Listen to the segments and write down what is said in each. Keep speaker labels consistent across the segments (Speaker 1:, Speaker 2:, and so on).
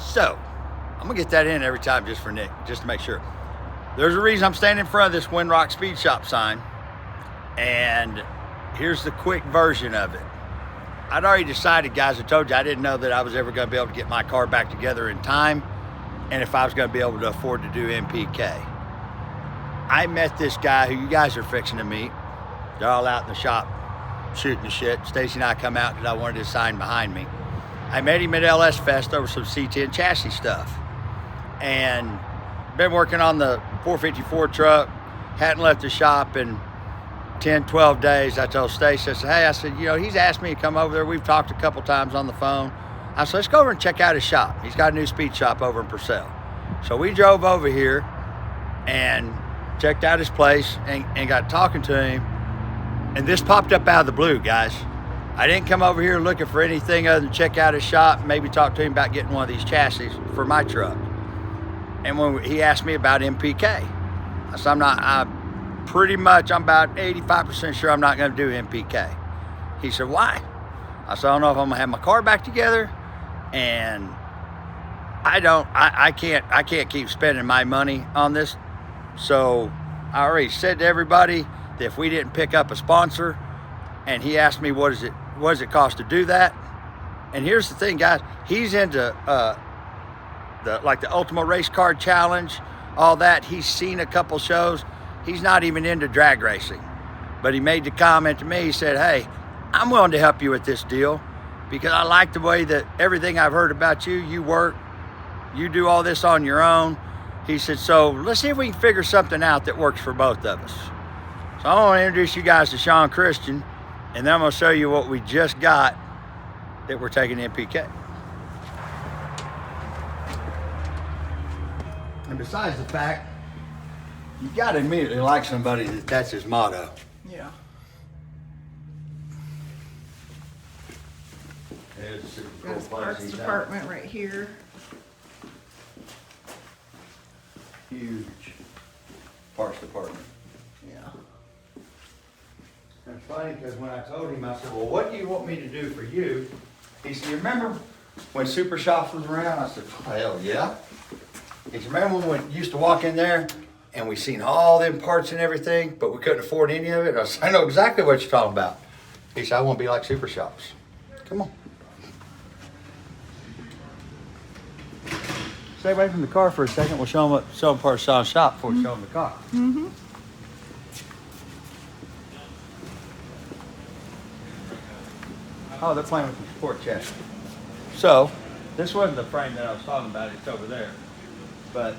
Speaker 1: So, I'm gonna get that in every time just for Nick, just to make sure. There's a reason I'm standing in front of this Wynrock Speed Shop sign, and here's the quick version of it. I'd already decided, guys, I told you I didn't know that I was ever gonna be able to get my car back together in time, and if I was gonna be able to afford to do NPK. I met this guy who you guys are fixing to meet. They're all out in the shop shooting the shit. Stacy and I come out because I wanted his sign behind me. I met him at LS Fest over some C10 chassis stuff, and been working on the 454 truck, hadn't left the shop in 10, 12 days. I told Stacy, I said, hey, I said, you know, he's asked me to come over there. We've talked a couple times on the phone. I said, let's go over and check out his shop. He's got a new speed shop over in Purcell. So we drove over here and checked out his place and got talking to him. And this popped up out of the blue, guys. I didn't come over here looking for anything other than check out his shop, maybe talk to him about getting one of these chassis for my truck. And when he asked me about NPK, I said, I'm about 85% sure I'm not gonna do NPK. He said, why? I said, I don't know if I'm gonna have my car back together, and I can't keep spending my money on this. So I already said to everybody that if we didn't pick up a sponsor, and he asked me, what does it cost to do that? And here's the thing, guys, he's into the Ultimate Race Car Challenge, all that. He's seen a couple shows. He's not even into drag racing, but he made the comment to me. He said, hey, I'm willing to help you with this deal because I like the way that everything I've heard about you, you work, you do all this on your own. He said, so let's see if we can figure something out that works for both of us. So I want to introduce you guys to Sean Christian, and then I'm going to show you what we just got that we're taking NPK. And besides the fact, you got to immediately like somebody that's his motto.
Speaker 2: Yeah.
Speaker 1: There's a super
Speaker 2: Got his parts department right here.
Speaker 1: Huge parts department.
Speaker 2: Yeah.
Speaker 1: It's funny because when I told him, I said, well, what do you want me to do for you? He said, you remember when Super Shops was around? I said, hell yeah. He said, remember when we used to walk in there and we seen all them parts and everything, but we couldn't afford any of it? I said, I know exactly what you're talking about. He said, I want to be like Super Shops. Come on. Stay away from the car for a second. We'll show them part of Sean's shop before we show them the car.
Speaker 2: Mm-hmm.
Speaker 1: Oh, they're playing with the support chassis. So, this wasn't the frame that I was talking about. It's over there. But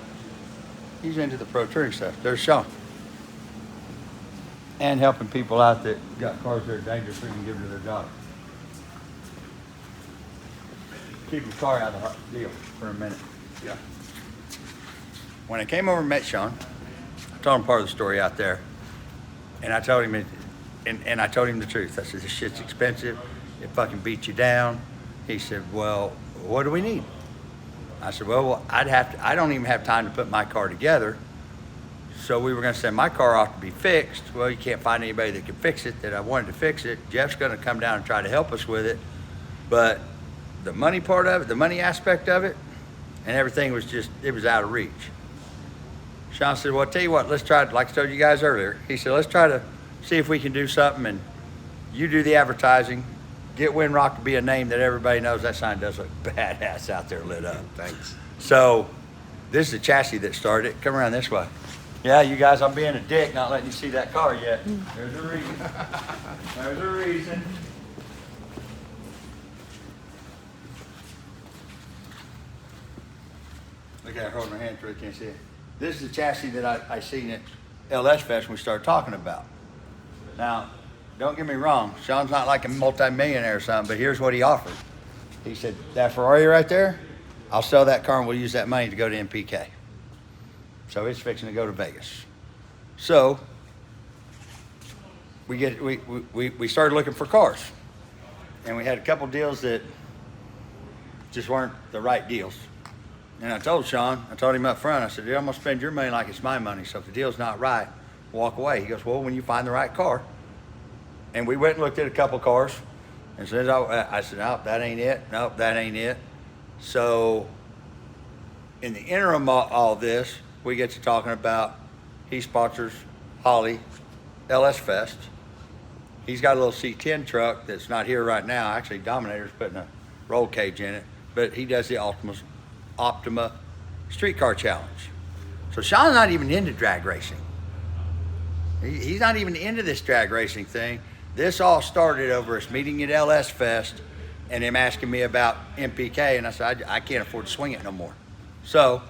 Speaker 1: he's into the pro touring stuff. There's Sean. And helping people out that got cars that are dangerous, we can give them to their daughter. Keep your car out of the deal for a minute. Yeah. When I came over and met Sean, I told him part of the story out there. And I told him, and I told him the truth. I said, this shit's expensive. It fucking beats you down. He said, well, what do we need? I said, well, I don't even have time to put my car together. So we were gonna send my car off to be fixed. Well, you can't find anybody that can fix it, that I wanted to fix it. Jeff's gonna come down and try to help us with it. But the money part of it, the money aspect of it, and everything was just, it was out of reach. Sean said, well, I'll tell you what, let's try, like I told you guys earlier, he said, let's try to see if we can do something, and you do the advertising, get Wynrock to be a name that everybody knows. That sign does look badass out there lit up.
Speaker 3: Thanks.
Speaker 1: So this is the chassis that started it. Come around this way. Yeah, you guys, I'm being a dick not letting you see that car yet. There's a reason. There's a reason. Look at her holding her hand so you can't see it. This is the chassis that I seen at LS Fest when we started talking about. Now, don't get me wrong, Sean's not like a multi-millionaire or something, but here's what he offered. He said, that Ferrari right there, I'll sell that car and we'll use that money to go to NPK. So it's fixing to go to Vegas. So we started looking for cars, and we had a couple deals that just weren't the right deals. And I told Sean, I told him up front, I said, dude, I'm gonna spend your money like it's my money. So if the deal's not right, walk away. He goes, well, when you find the right car. And we went and looked at a couple cars, and I said, oh, that ain't it. Nope, that ain't it. So in the interim of all this, we get to talking about, he sponsors Holly LS Fest. He's got a little C10 truck that's not here right now. Actually, Dominator's putting a roll cage in it, but he does the Optima Streetcar Challenge. So Sean's not even into drag racing. He's not even into this drag racing thing. This all started over us meeting at LS Fest and him asking me about NPK, and I said, I can't afford to swing it no more. So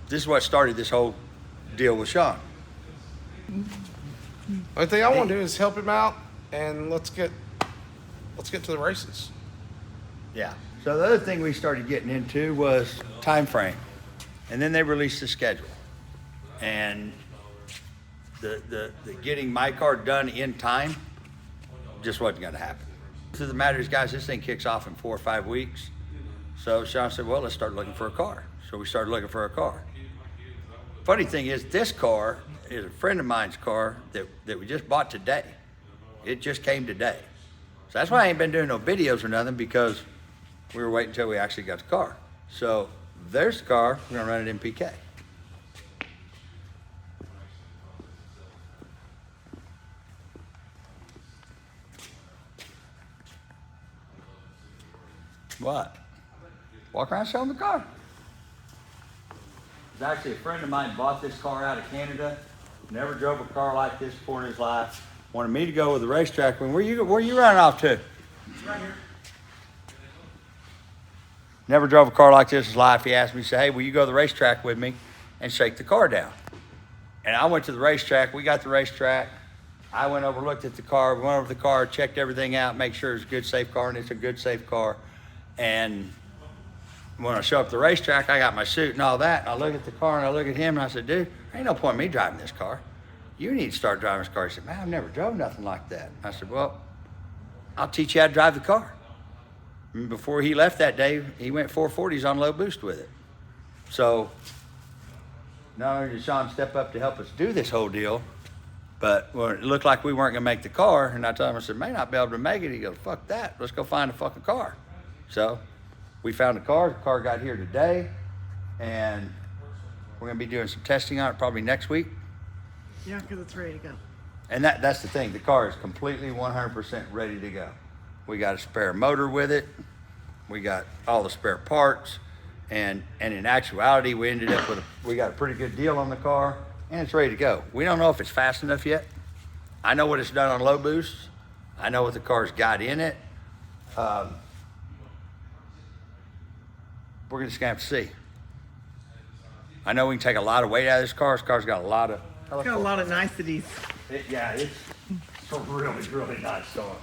Speaker 1: this is what started this whole deal with Sean.
Speaker 3: The thing I want to do is help him out, and let's get to the races.
Speaker 1: Yeah. So the other thing we started getting into was time frame, and then they released the schedule, and the getting my car done in time just wasn't going to happen. So the matter is, guys, this thing kicks off in 4 or 5 weeks. So Sean said, well, let's start looking for a car. So we started looking for a car. Funny thing is, this car is a friend of mine's car that we just bought today. It just came today. So that's why I ain't been doing no videos or nothing, because we were waiting until we actually got the car. So there's the car. We're gonna run it in NPK. What? Walk around, show them the car. It's actually a friend of mine bought this car out of Canada. Never drove a car like this before in his life. Wanted me to go with the racetrack. Where you running off to?
Speaker 2: Right here.
Speaker 1: Never drove a car like this in his life. He asked me, he said, hey, will you go to the racetrack with me and shake the car down? And I went to the racetrack. We got the racetrack. I went over, looked at the car, went over the car, checked everything out, make sure it's a good, safe car, and it's a good, safe car. And when I show up at the racetrack, I got my suit and all that. And I look at the car and I look at him and I said, dude, there ain't no point in me driving this car. You need to start driving this car. He said, man, I've never drove nothing like that. I said, well, I'll teach you how to drive the car. And before he left that day, he went 440s on low boost with it. So not only did Sean step up to help us do this whole deal, but when it looked like we weren't gonna make the car, and I told him, I said, may not be able to make it. He goes, fuck that, let's go find a fucking car. So we found a car. The car got here today, and we're gonna be doing some testing on it probably next week.
Speaker 2: Yeah, because it's ready to go.
Speaker 1: And that's the thing. The car is completely 100% ready to go. We got a spare motor with it. We got all the spare parts. And in actuality, we ended up with we got a pretty good deal on the car, and it's ready to go. We don't know if it's fast enough yet. I know what it's done on low boost. I know what the car's got in it. We're just gonna have to see. I know we can take a lot of weight out of this car. This car's got a lot of...
Speaker 2: It's got a lot of niceties.
Speaker 1: It's a really, really nice car.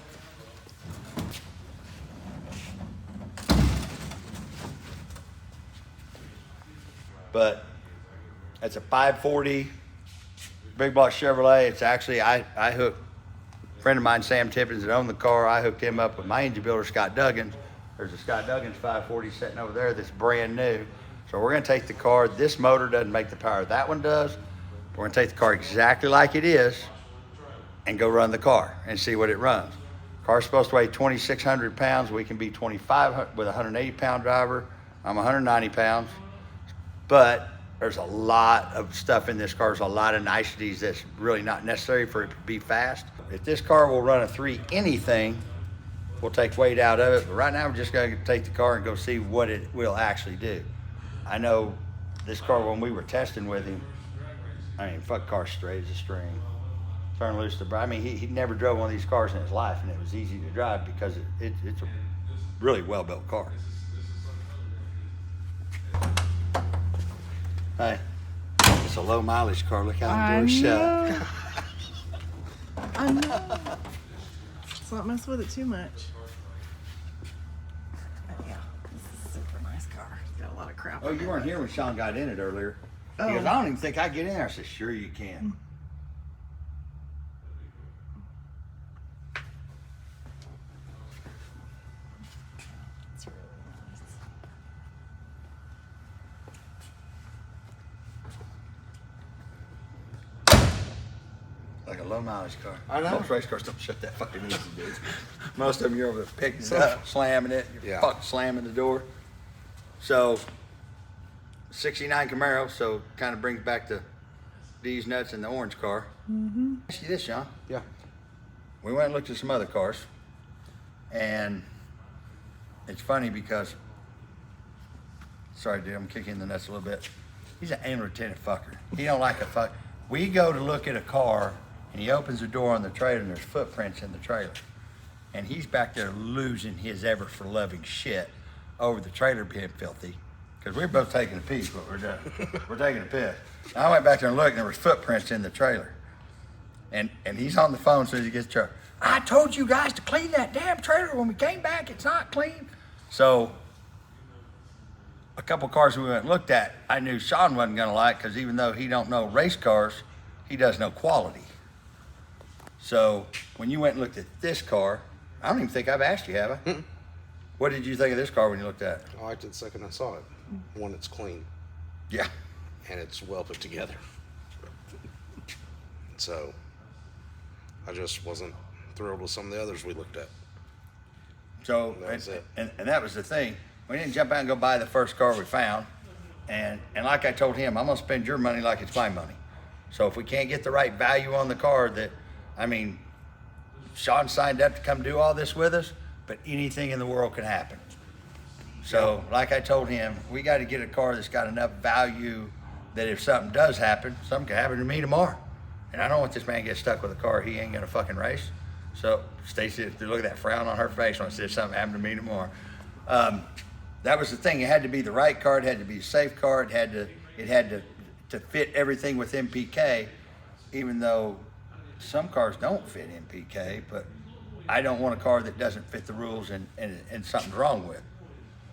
Speaker 1: But it's a 540 big block Chevrolet. It's actually, I hooked a friend of mine, Sam Tippins, that owned the car. I hooked him up with my engine builder, Scott Duggins. There's a Scott Duggins 540 sitting over there that's brand new. So we're gonna take the car. This motor doesn't make the power that one does. We're gonna take the car exactly like it is and go run the car and see what it runs. Car's supposed to weigh 2,600 pounds. We can be 2,500 with a 180 pound driver. I'm 190 pounds. But there's a lot of stuff in this car. There's a lot of niceties that's really not necessary for it to be fast. If this car will run a 3 anything, we'll take weight out of it. But right now we're just gonna take the car and go see what it will actually do. I know this car, when we were testing with him, I mean, fuck, car straight as a string. Turn loose the brake. I mean, he never drove one of these cars in his life, and it was easy to drive because it's a really well-built car. Hey, it's a low mileage car. Look how the door's shut.
Speaker 2: I know. Let's not mess with it too much. But yeah, this is a super nice car. It's got a lot of crap.
Speaker 1: Oh, you weren't here when Sean got in it earlier. He goes, I don't even think I get in there. I said, sure you can.
Speaker 2: It's really nice.
Speaker 1: Like a low mileage car.
Speaker 3: I know.
Speaker 1: Most race cars don't shut that fucking easy, dude. Most of them, you're over there picking it up, slamming it, you're fucking slamming the door. So '69 Camaro, so kind of brings back the D's nuts in the orange car. Ask you this, Sean.
Speaker 3: Yeah.
Speaker 1: We went and looked at some other cars, and it's funny because, sorry dude, I'm kicking in the nuts a little bit. He's an anal retentive fucker. He don't like a fuck. We go to look at a car, and he opens the door on the trailer, and there's footprints in the trailer. And he's back there losing his ever for loving shit over the trailer being filthy. Because we're both taking a piss, what we're doing. We're taking a piss. I went back there and looked, and there was footprints in the trailer. And he's on the phone as soon as he gets the trailer. I told you guys to clean that damn trailer. When we came back, it's not clean. So a couple cars we went and looked at, I knew Sean wasn't gonna like, because even though he don't know race cars, he does know quality. So when you went and looked at this car, I don't even think I've asked you, have I? Mm-mm. What did you think of this car when you looked at it?
Speaker 3: I liked it the second I saw it. One, it's clean.
Speaker 1: Yeah.
Speaker 3: And it's well put together. So I just wasn't thrilled with some of the others we looked at.
Speaker 1: So,
Speaker 3: That was it.
Speaker 1: and that was the thing. We didn't jump out and go buy the first car we found. And like I told him, I'm gonna spend your money like it's my money. So if we can't get the right value on the car, Sean signed up to come do all this with us, but anything in the world can happen. So like I told him, we got to get a car that's got enough value that if something does happen, something could happen to me tomorrow. And I don't want this man to get stuck with a car he ain't gonna fucking race. So Stacy, look at that frown on her face when I said something happened to me tomorrow. That was the thing. It had to be the right car. It had to be a safe car. It had to fit everything with NPK, even though some cars don't fit NPK, but I don't want a car that doesn't fit the rules and something's wrong with.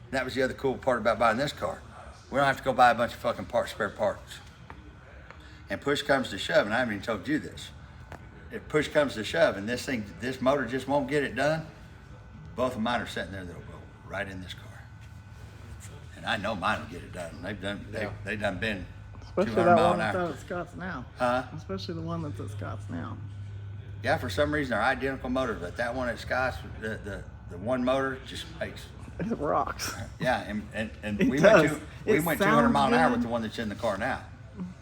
Speaker 1: And that was the other cool part about buying this car. We don't have to go buy a bunch of fucking spare parts. And push comes to shove, and I haven't even told you this. If push comes to shove and this motor just won't get it done, both of mine are sitting there that'll go right in this car. And I know mine will get it done. They've done been
Speaker 2: Especially
Speaker 1: 200
Speaker 2: that
Speaker 1: mile
Speaker 2: one
Speaker 1: an
Speaker 2: that's
Speaker 1: hour.
Speaker 2: out at Scott's now.
Speaker 1: Huh?
Speaker 2: Especially the one that's at Scott's now.
Speaker 1: Yeah, for some reason they're identical motors, but that one at Scott's, the one motor just makes.
Speaker 2: It rocks.
Speaker 1: Yeah, and
Speaker 2: It
Speaker 1: we
Speaker 2: does.
Speaker 1: went 200 mile an hour with
Speaker 2: good.
Speaker 1: the one that's in the car now.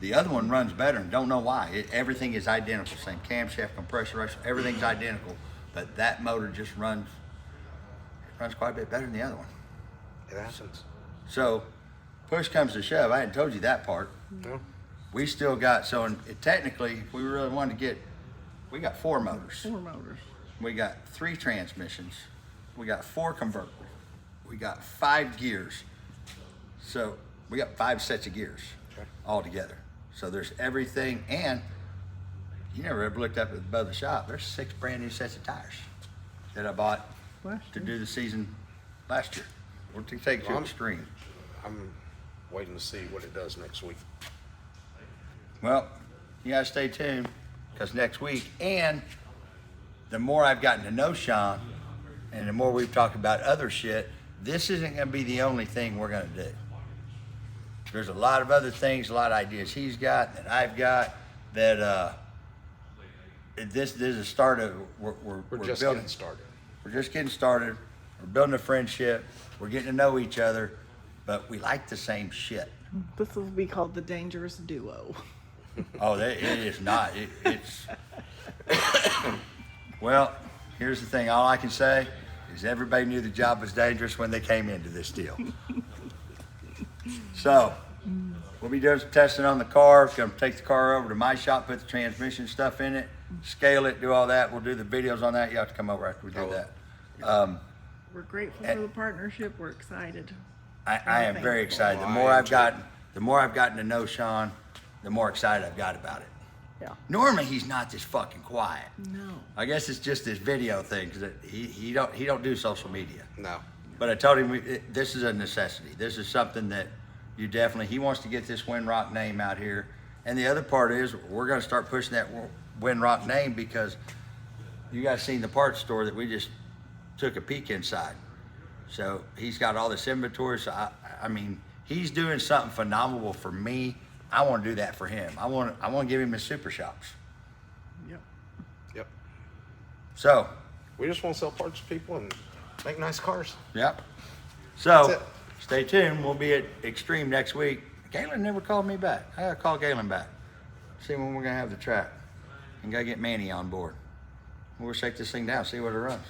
Speaker 1: The other one runs better, and don't know why. Everything is identical, same camshaft, compressor ratio, everything's identical, but that motor just runs quite a bit better than the other one.
Speaker 3: It happens.
Speaker 1: So, push comes to shove. I hadn't told you that part.
Speaker 3: No.
Speaker 1: We still got, technically, if we really wanted to get, we got 4 motors.
Speaker 2: 4 motors.
Speaker 1: We got 3 transmissions. We got 4 converters. We got 5 gears. So we got 5 sets of gears all together. So there's everything, and you never ever looked up above the shop. There's 6 brand new sets of tires that I bought to do the season last year. We'll take it to extreme.
Speaker 3: I'm waiting to see what it does next week.
Speaker 1: Well, you gotta stay tuned, because next week, and the more I've gotten to know Sean, and the more we've talked about other shit, this isn't gonna be the only thing we're gonna do. There's a lot of other things, a lot of ideas he's got, that I've got, that this is a start of, we're
Speaker 3: just
Speaker 1: building.
Speaker 3: getting started.
Speaker 1: We're just getting started. We're building a friendship. We're getting to know each other, but we like the same shit.
Speaker 2: This will be called the Dangerous Duo.
Speaker 1: Oh, it is not. It's well, here's the thing. All I can say is everybody knew the job was dangerous when they came into this deal. So we'll be doing some testing on the car. Going to take the car over to my shop, put the transmission stuff in it, scale it, do all that. We'll do the videos on that. You have to come over after we do that.
Speaker 2: We're grateful for the partnership. We're excited.
Speaker 1: I am very excited. The more I've gotten to know Sean, the more excited I've got about it.
Speaker 2: Yeah.
Speaker 1: Normally he's not this fucking quiet.
Speaker 2: No.
Speaker 1: I guess it's just this video thing, because he don't do social media.
Speaker 3: No.
Speaker 1: But I told him this is a necessity. This is something that he wants to get this Wynrock name out here. And the other part is we're going to start pushing that Wynrock name, because you guys seen the parts store that we just took a peek inside. So he's got all this inventory. So I mean, he's doing something phenomenal for me. I want to do that for him. I want to give him his super shops.
Speaker 3: Yep.
Speaker 1: So
Speaker 3: We just want to sell parts to people and make nice cars.
Speaker 1: yep.
Speaker 3: That's
Speaker 1: So
Speaker 3: it.
Speaker 1: stay tuned. We'll be at Extreme next week. Galen never called me back. I gotta call Galen back. See when we're gonna have the track. And gotta get Manny on board. We'll shake this thing down, see what it runs.